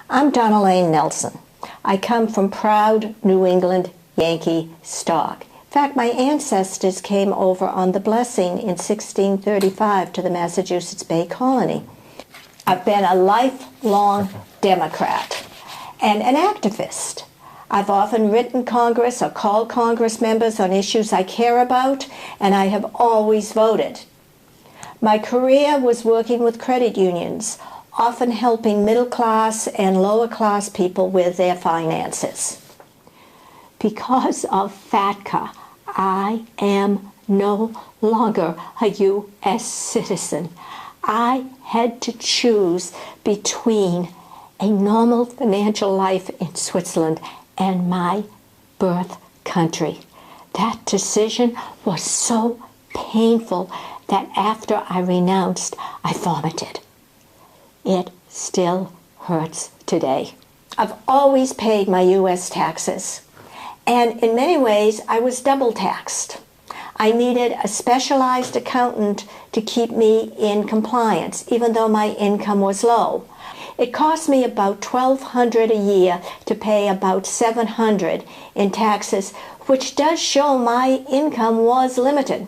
I'm Donna Nelson. I come from proud New England Yankee stock. In fact, my ancestors came over on the Blessing in 1635 to the Massachusetts Bay Colony. I've been a lifelong Democrat and an activist. I've often written Congress or called Congress members on issues I care about, and I have always voted. My career was working with credit unions, often helping middle-class and lower-class people with their finances. Because of FATCA, I am no longer a U.S. citizen. I had to choose between a normal financial life in Switzerland and my birth country. That decision was so painful that after I renounced, I vomited. It still hurts today. I've always paid my U.S. taxes, and in many ways, I was double taxed. I needed a specialized accountant to keep me in compliance, even though my income was low. It cost me about $1,200 a year to pay about $700 in taxes, which does show my income was limited.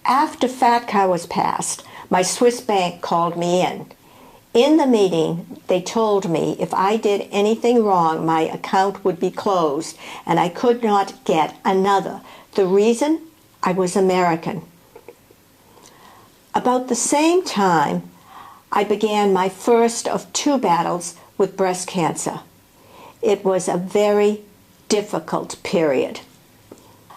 After FATCA was passed, my Swiss bank called me in. In the meeting, they told me if I did anything wrong, my account would be closed and I could not get another. The reason? I was American. About the same time, I began my first of 2 battles with breast cancer. It was a very difficult period.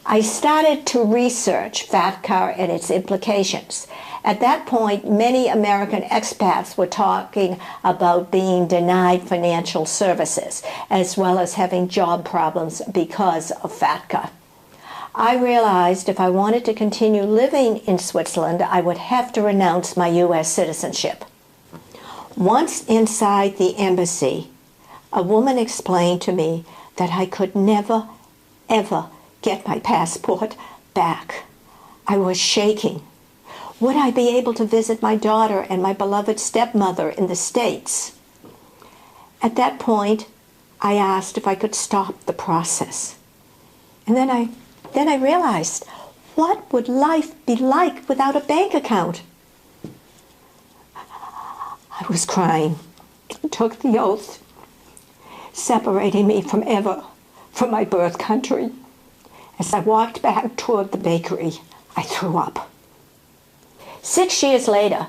I started to research FATCA and its implications. At that point, many American expats were talking about being denied financial services, as well as having job problems because of FATCA. I realized if I wanted to continue living in Switzerland, I would have to renounce my U.S. citizenship. Once inside the embassy, a woman explained to me that I could never, ever get my passport back. I was shaking. Would I be able to visit my daughter and my beloved stepmother in the States? At that point, I asked if I could stop the process. And then I realized, what would life be like without a bank account? I was crying. I took the oath, separating me from my birth country. As I walked back toward the bakery, I threw up. 6 years later,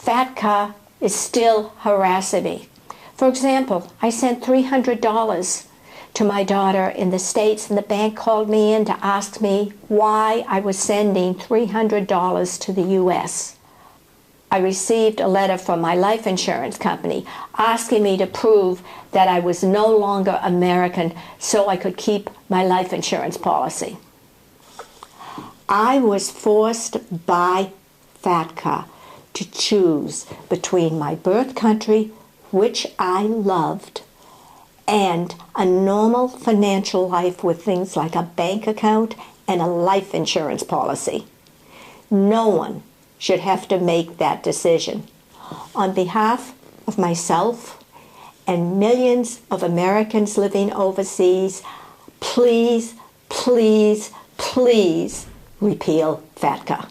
FATCA is still harassing me. For example, I sent $300 to my daughter in the States, and the bank called me in to ask me why I was sending $300 to the U.S. I received a letter from my life insurance company asking me to prove that I was no longer American so I could keep my life insurance policy. I was forced by FATCA to choose between my birth country, which I loved, and a normal financial life with things like a bank account and a life insurance policy. No one should have to make that decision. On behalf of myself and millions of Americans living overseas, please, please, please repeal FATCA.